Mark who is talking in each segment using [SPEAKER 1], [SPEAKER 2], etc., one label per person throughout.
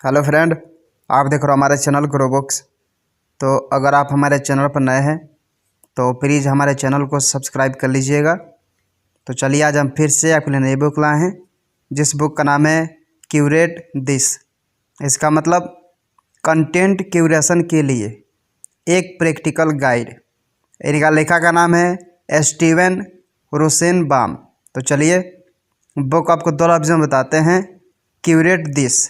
[SPEAKER 1] Hello friend, आप देख रहे हो हमारे चैनल ग्रोबुक्स। तो अगर आप हमारे चैनल पर नए हैं तो प्लीज़ हमारे चैनल को सब्सक्राइब कर लीजिएगा। तो चलिए आज हम फिर से आपके लिए नई बुक लाए हैं, जिस बुक का नाम है क्यूरेट दिस। इसका मतलब कंटेंट क्यूरेशन के लिए एक प्रैक्टिकल गाइड। इनका लेखक का नाम है स्टीवन रोसेनबाम। तो चलिए बुक आपको दो लफ्ज़ में बताते हैं। क्यूरेट दिस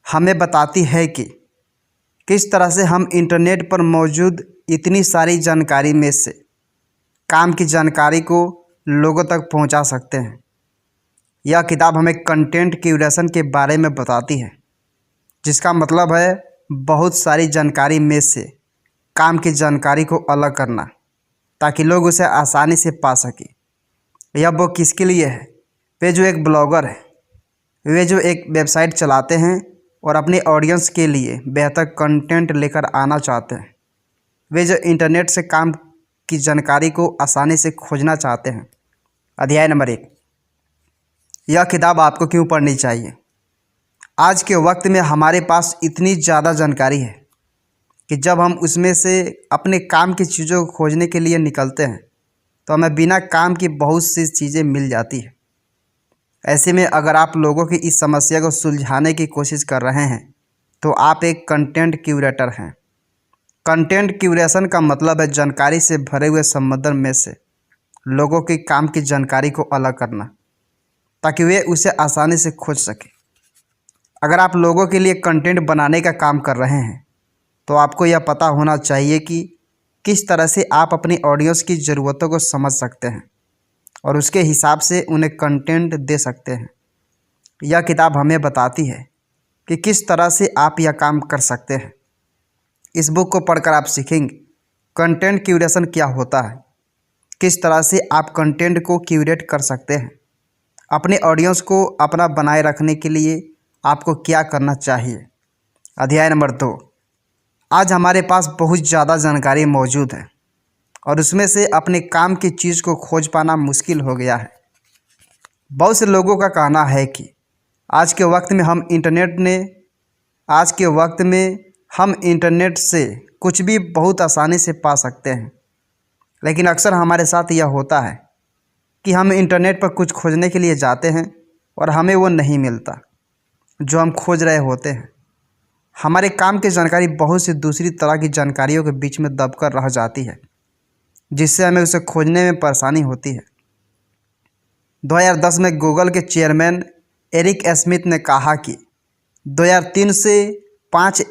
[SPEAKER 1] हमें बताती है कि किस तरह से हम इंटरनेट पर मौजूद इतनी सारी जानकारी में से काम की जानकारी को लोगों तक पहुंचा सकते हैं। यह किताब हमें कंटेंट क्यूरेशन के बारे में बताती है, जिसका मतलब है बहुत सारी जानकारी में से काम की जानकारी को अलग करना, ताकि लोग उसे आसानी से पा सकें। यह बुक किसके लिए है? वे जो एक ब्लॉगर है, वे जो एक वेबसाइट चलाते हैं और अपने ऑडियंस के लिए बेहतर कंटेंट लेकर आना चाहते हैं। वे जो इंटरनेट से काम की जानकारी को आसानी से खोजना चाहते हैं। अध्याय नंबर 1, यह किताब आपको क्यों पढ़नी चाहिए। आज के वक्त में हमारे पास इतनी ज़्यादा जानकारी है कि जब हम उसमें से अपने काम की चीज़ों को खोजने के लिए निकलते हैं तो हमें बिना काम की बहुत सी चीज़ें मिल जाती है। ऐसे में अगर आप लोगों की इस समस्या को सुलझाने की कोशिश कर रहे हैं तो आप एक कंटेंट क्यूरेटर हैं। कंटेंट क्यूरेशन का मतलब है जानकारी से भरे हुए समुद्र में से लोगों की काम की जानकारी को अलग करना, ताकि वे उसे आसानी से खोज सकें। अगर आप लोगों के लिए कंटेंट बनाने का काम कर रहे हैं तो आपको यह पता होना चाहिए कि किस तरह से आप अपनी ऑडियंस की ज़रूरतों को समझ सकते हैं और उसके हिसाब से उन्हें कंटेंट दे सकते हैं। यह किताब हमें बताती है कि किस तरह से आप यह काम कर सकते हैं। इस बुक को पढ़कर आप सीखेंगे कंटेंट क्यूरेशन क्या होता है, किस तरह से आप कंटेंट को क्यूरेट कर सकते हैं, अपने ऑडियंस को अपना बनाए रखने के लिए आपको क्या करना चाहिए। अध्याय नंबर 2, आज हमारे पास बहुत ज़्यादा जानकारी मौजूद है और उसमें से अपने काम की चीज़ को खोज पाना मुश्किल हो गया है। बहुत से लोगों का कहना है कि आज के वक्त में हम इंटरनेट से कुछ भी बहुत आसानी से पा सकते हैं। लेकिन अक्सर हमारे साथ यह होता है कि हम इंटरनेट पर कुछ खोजने के लिए जाते हैं और हमें वो नहीं मिलता जो हम खोज रहे होते हैं। हमारे काम की जानकारी बहुत सी दूसरी तरह की जानकारियों के बीच में दबकर रह जाती है, जिससे हमें उसे खोजने में परेशानी होती है। 2010 में गूगल के चेयरमैन एरिक स्मिथ ने कहा कि 2003 से 5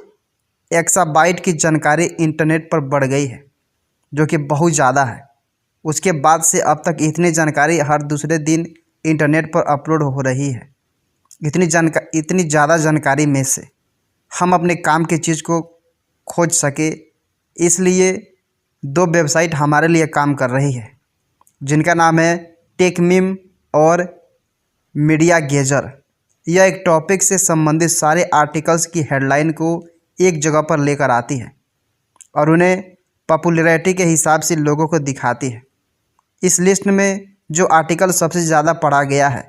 [SPEAKER 1] एक्साबाइट की जानकारी इंटरनेट पर बढ़ गई है, जो कि बहुत ज़्यादा है। उसके बाद से अब तक इतनी जानकारी हर दूसरे दिन इंटरनेट पर अपलोड हो रही है। इतनी ज़्यादा जानकारी में से हम अपने काम की चीज़ को खोज सके, इसलिए 2 वेबसाइट हमारे लिए काम कर रही है, जिनका नाम है टेकमिम और मीडिया गेजर। यह एक टॉपिक से संबंधित सारे आर्टिकल्स की हेडलाइन को एक जगह पर लेकर आती है और उन्हें पॉपुलैरिटी के हिसाब से लोगों को दिखाती है। इस लिस्ट में जो आर्टिकल सबसे ज़्यादा पढ़ा गया है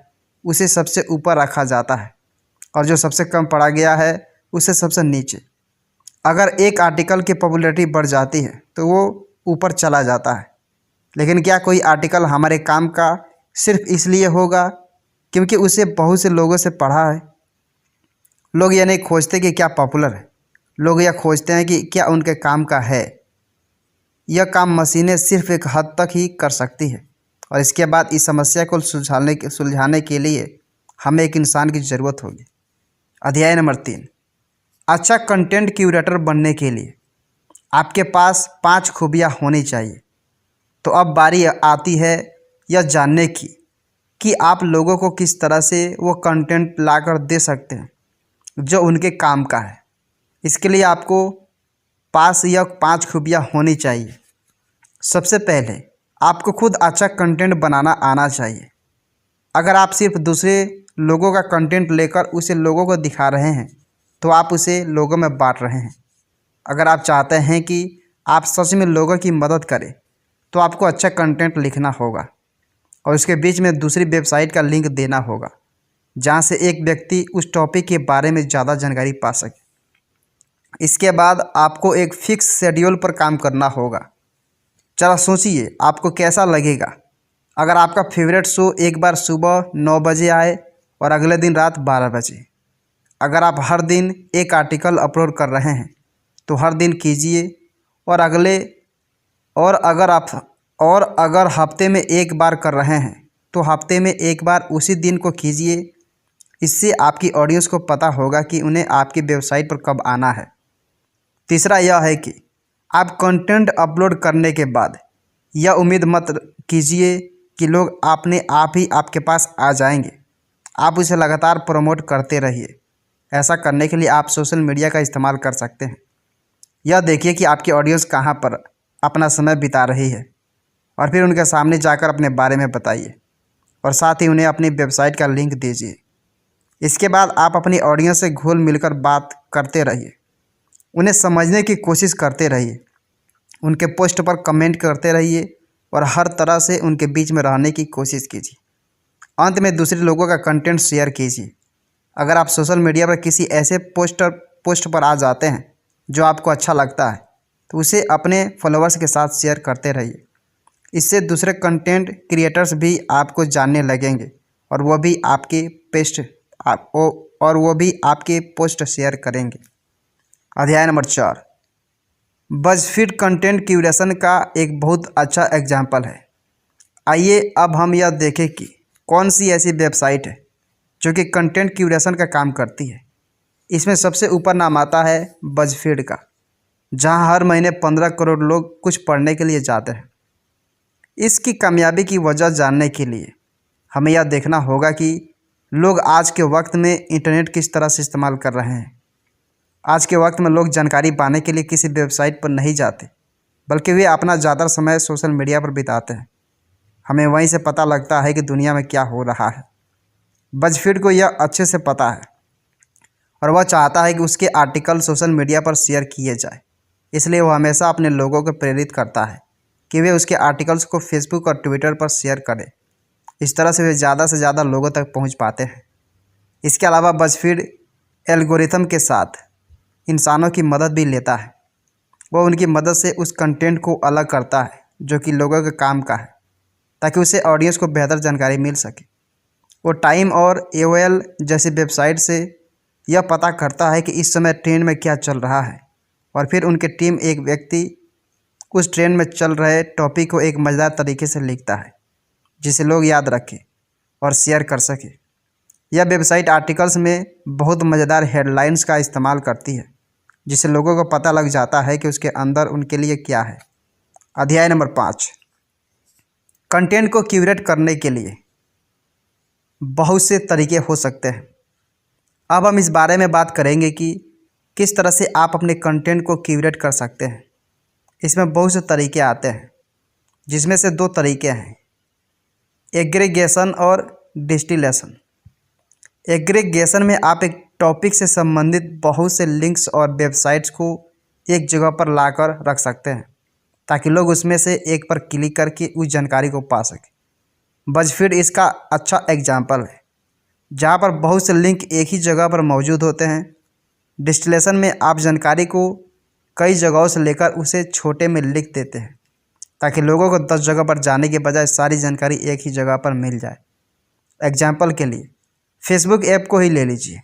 [SPEAKER 1] उसे सबसे ऊपर रखा जाता है और जो सबसे कम पढ़ा गया है उसे सबसे नीचे। अगर एक आर्टिकल की पॉपुलैरिटी बढ़ जाती है तो वो ऊपर चला जाता है। लेकिन क्या कोई आर्टिकल हमारे काम का सिर्फ इसलिए होगा क्योंकि उसे बहुत से लोगों से पढ़ा है? लोग यह नहीं खोजते कि क्या पॉपुलर है, लोग यह खोजते हैं कि क्या उनके काम का है। यह काम मशीनें सिर्फ एक हद तक ही कर सकती है और इसके बाद इस समस्या को सुलझाने के लिए हमें एक इंसान की ज़रूरत होगी। अध्याय नंबर 3, अच्छा कंटेंट क्यूरेटर बनने के लिए आपके पास 5 खूबियाँ होनी चाहिए। तो अब बारी आती है यह जानने की कि आप लोगों को किस तरह से वो कंटेंट लाकर दे सकते हैं जो उनके काम का है। इसके लिए आपको पास यह 5 खूबियाँ होनी चाहिए। सबसे पहले आपको खुद अच्छा कंटेंट बनाना आना चाहिए। अगर आप सिर्फ दूसरे लोगों का कंटेंट लेकर उसे लोगों को दिखा रहे हैं तो आप उसे लोगों में बांट रहे हैं। अगर आप चाहते हैं कि आप सच में लोगों की मदद करें तो आपको अच्छा कंटेंट लिखना होगा और उसके बीच में दूसरी वेबसाइट का लिंक देना होगा जहाँ से एक व्यक्ति उस टॉपिक के बारे में ज़्यादा जानकारी पा सके। इसके बाद आपको एक फिक्स शेड्यूल पर काम करना होगा। जरा सोचिए आपको कैसा लगेगा अगर आपका फेवरेट शो एक बार सुबह 9 बजे आए और अगले दिन रात 12 बजे। अगर आप हर दिन एक आर्टिकल अपलोड कर रहे हैं तो हर दिन कीजिए, और अगर हफ्ते में एक बार कर रहे हैं तो हफ्ते में एक बार उसी दिन को कीजिए। इससे आपकी ऑडियंस को पता होगा कि उन्हें आपकी वेबसाइट पर कब आना है। तीसरा यह है कि आप कंटेंट अपलोड करने के बाद यह उम्मीद मत कीजिए कि लोग अपने आप ही आपके पास आ जाएंगे। आप उसे लगातार प्रमोट करते रहिए। ऐसा करने के लिए आप सोशल मीडिया का इस्तेमाल कर सकते हैं। यह देखिए कि आपकी ऑडियंस कहाँ पर अपना समय बिता रही है और फिर उनके सामने जाकर अपने बारे में बताइए और साथ ही उन्हें अपनी वेबसाइट का लिंक दीजिए। इसके बाद आप अपनी ऑडियंस से घुल मिलकर बात करते रहिए, उन्हें समझने की कोशिश करते रहिए, उनके पोस्ट पर कमेंट करते रहिए और हर तरह से उनके बीच में रहने की कोशिश कीजिए। अंत में दूसरे लोगों का कंटेंट शेयर कीजिए। अगर आप सोशल मीडिया पर किसी ऐसे पोस्ट पर आ जाते हैं जो आपको अच्छा लगता है तो उसे अपने फॉलोअर्स के साथ शेयर करते रहिए। इससे दूसरे कंटेंट क्रिएटर्स भी आपको जानने लगेंगे और वो भी आपके पोस्ट शेयर करेंगे। अध्याय नंबर 4, बज़फीड कंटेंट क्यूरेशन का एक बहुत अच्छा एग्जाम्पल है। आइए अब हम यह देखें कि कौन सी ऐसी वेबसाइट है जो कि कंटेंट क्यूरेशन का काम करती है। इसमें सबसे ऊपर नाम आता है बज़फीड का, जहां हर महीने 15 करोड़ लोग कुछ पढ़ने के लिए जाते हैं। इसकी कामयाबी की वजह जानने के लिए हमें यह देखना होगा कि लोग आज के वक्त में इंटरनेट किस तरह से इस्तेमाल कर रहे हैं। आज के वक्त में लोग जानकारी पाने के लिए किसी वेबसाइट पर नहीं जाते, बल्कि वे अपना ज़्यादा समय सोशल मीडिया पर बिताते हैं। हमें वहीं से पता लगता है कि दुनिया में क्या हो रहा है। बज़फीड को यह अच्छे से पता है और वह चाहता है कि उसके आर्टिकल सोशल मीडिया पर शेयर किए जाए। इसलिए वह हमेशा अपने लोगों को प्रेरित करता है कि वे उसके आर्टिकल्स को फेसबुक और ट्विटर पर शेयर करें। इस तरह से वे ज़्यादा से ज़्यादा लोगों तक पहुंच पाते हैं। इसके अलावा बज़फीड एल्गोरिथम के साथ इंसानों की मदद भी लेता है। वह उनकी मदद से उस कंटेंट को अलग करता है जो कि लोगों के काम का है, ताकि उसे ऑडियंस को बेहतर जानकारी मिल सके। वो टाइम और AOL जैसी वेबसाइट से यह पता करता है कि इस समय ट्रेंड में क्या चल रहा है और फिर उनकी टीम एक व्यक्ति उस ट्रेंड में चल रहे टॉपिक को एक मज़ेदार तरीके से लिखता है जिसे लोग याद रखें और शेयर कर सकें। यह वेबसाइट आर्टिकल्स में बहुत मज़ेदार हेडलाइंस का इस्तेमाल करती है, जिससे लोगों को पता लग जाता है कि उसके अंदर उनके लिए क्या है। अध्याय नंबर 5, कंटेंट को क्यूरेट करने के लिए बहुत से तरीके हो सकते हैं। अब हम इस बारे में बात करेंगे कि किस तरह से आप अपने कंटेंट को क्यूरेट कर सकते हैं। इसमें बहुत से तरीके आते हैं, जिसमें से 2 तरीके हैं, एग्रीगेशन और डिस्टिलेशन। एग्रीगेशन में आप एक टॉपिक से संबंधित बहुत से लिंक्स और वेबसाइट्स को एक जगह पर लाकर रख सकते हैं, ताकि लोग उसमें से एक पर क्लिक करके उस जानकारी को पा सकें। बज़फीड इसका अच्छा एग्जाम्पल है, जहाँ पर बहुत से लिंक एक ही जगह पर मौजूद होते हैं। डिस्टिलेशन में आप जानकारी को कई जगहों से लेकर उसे छोटे में लिख देते हैं, ताकि लोगों को 10 जगह पर जाने के बजाय सारी जानकारी एक ही जगह पर मिल जाए। एग्जाम्पल के लिए फेसबुक ऐप को ही ले लीजिए,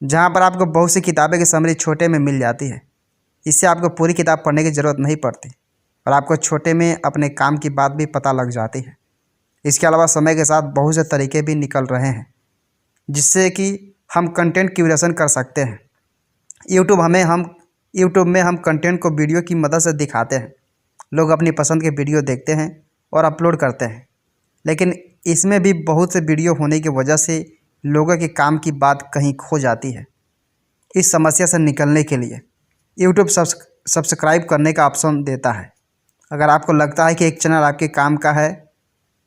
[SPEAKER 1] जहाँ पर आपको बहुत सी किताबें की समरी छोटे में मिल जाती है। इससे आपको पूरी किताब पढ़ने की ज़रूरत नहीं पड़ती और आपको छोटे में अपने काम की बात भी पता लग जाती है। इसके अलावा समय के साथ बहुत से तरीके भी निकल रहे हैं जिससे कि हम कंटेंट क्यूरेशन कर सकते हैं। यूट्यूब में हम कंटेंट को वीडियो की मदद से दिखाते हैं। लोग अपनी पसंद के वीडियो देखते हैं और अपलोड करते हैं, लेकिन इसमें भी बहुत से वीडियो होने की वजह से लोगों के काम की बात कहीं खो जाती है। इस समस्या से निकलने के लिए यूट्यूब सब्सक्राइब करने का ऑप्शन देता है। अगर आपको लगता है कि एक चैनल आपके काम का है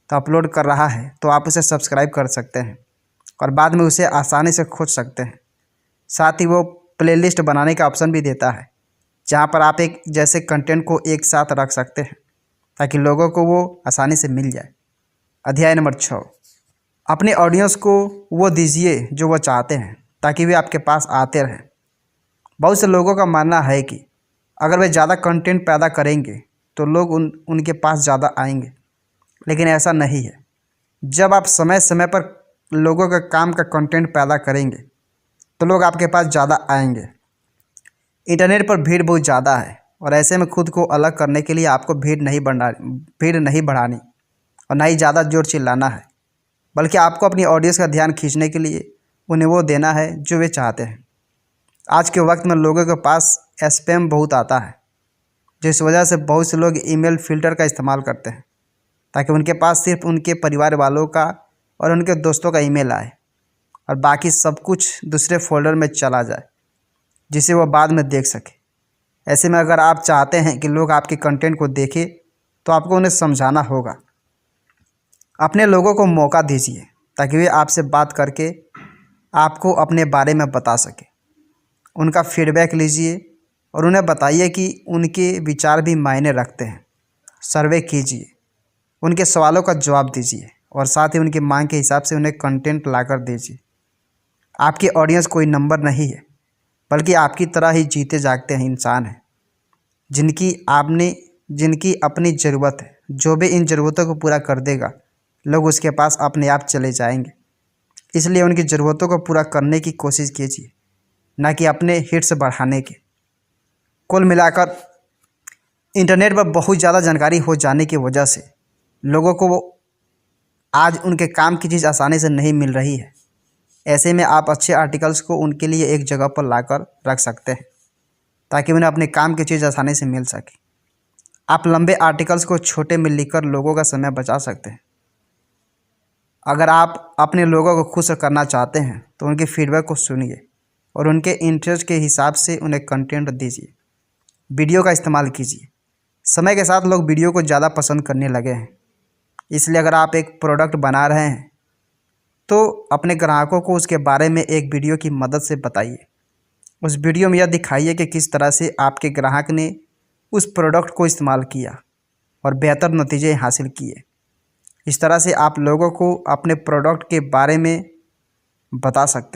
[SPEAKER 1] तो अपलोड कर रहा है, तो आप उसे सब्सक्राइब कर सकते हैं और बाद में उसे आसानी से खोज सकते हैं। साथ ही वो प्लेलिस्ट बनाने का ऑप्शन भी देता है, जहाँ पर आप एक जैसे कंटेंट को एक साथ रख सकते हैं ताकि लोगों को वो आसानी से मिल जाए। अध्याय नंबर 6, अपने ऑडियंस को वो दीजिए जो वो चाहते हैं, ताकि वे आपके पास आते रहें। बहुत से लोगों का मानना है कि अगर वे ज़्यादा कंटेंट पैदा करेंगे तो लोग उनके पास ज़्यादा आएंगे, लेकिन ऐसा नहीं है। जब आप समय समय पर लोगों के काम का कंटेंट पैदा करेंगे तो लोग आपके पास ज़्यादा आएंगे। इंटरनेट पर भीड़ बहुत ज़्यादा है और ऐसे में खुद को अलग करने के लिए आपको भीड़ नहीं बढ़ानी और ना ही ज़्यादा जोर चिल्लाना है, बल्कि आपको अपनी ऑडियंस का ध्यान खींचने के लिए उन्हें वो देना है जो वे चाहते हैं। आज के वक्त में लोगों के पास स्पैम बहुत आता है, जिस वजह से बहुत से लोग ईमेल फ़िल्टर का इस्तेमाल करते हैं ताकि उनके पास सिर्फ उनके परिवार वालों का और उनके दोस्तों का ईमेल आए और बाकी सब कुछ दूसरे फोल्डर में चला जाए, जिसे वो बाद में देख सके। ऐसे में अगर आप चाहते हैं कि लोग आपके कंटेंट को देखें तो आपको उन्हें समझाना होगा। अपने लोगों को मौका दीजिए ताकि वे आपसे बात करके आपको अपने बारे में बता सके। उनका फीडबैक लीजिए और उन्हें बताइए कि उनके विचार भी मायने रखते हैं। सर्वे कीजिए, उनके सवालों का जवाब दीजिए और साथ ही उनकी मांग के हिसाब से उन्हें कंटेंट लाकर दीजिए। आपकी ऑडियंस कोई नंबर नहीं है, बल्कि आपकी तरह ही जीते जागते हैं इंसान हैं जिनकी अपनी ज़रूरत है। जो भी इन ज़रूरतों को पूरा कर देगा, लोग उसके पास अपने आप चले जाएंगे। इसलिए उनकी ज़रूरतों को पूरा करने की कोशिश कीजिए, ना कि अपने हिट्स बढ़ाने के। कुल मिलाकर इंटरनेट पर बहुत ज़्यादा जानकारी हो जाने की वजह से लोगों को आज उनके काम की चीज़ आसानी से नहीं मिल रही है। ऐसे में आप अच्छे आर्टिकल्स को उनके लिए एक जगह पर लाकर रख सकते हैं ताकि उन्हें अपने काम की चीज़ आसानी से मिल सके। आप लंबे आर्टिकल्स को छोटे में लिखकर लोगों का समय बचा सकते हैं। अगर आप अपने लोगों को खुश करना चाहते हैं तो उनके फीडबैक को सुनिए और उनके इंटरेस्ट के हिसाब से उन्हें कंटेंट दीजिए। वीडियो का इस्तेमाल कीजिए। समय के साथ लोग वीडियो को ज़्यादा पसंद करने लगे हैं, इसलिए अगर आप एक प्रोडक्ट बना रहे हैं तो अपने ग्राहकों को उसके बारे में एक वीडियो की मदद से बताइए। उस वीडियो में यह दिखाइए कि किस तरह से आपके ग्राहक ने उस प्रोडक्ट को इस्तेमाल किया और बेहतर नतीजे हासिल किए। इस तरह से आप लोगों को अपने प्रोडक्ट के बारे में बता सकते हैं।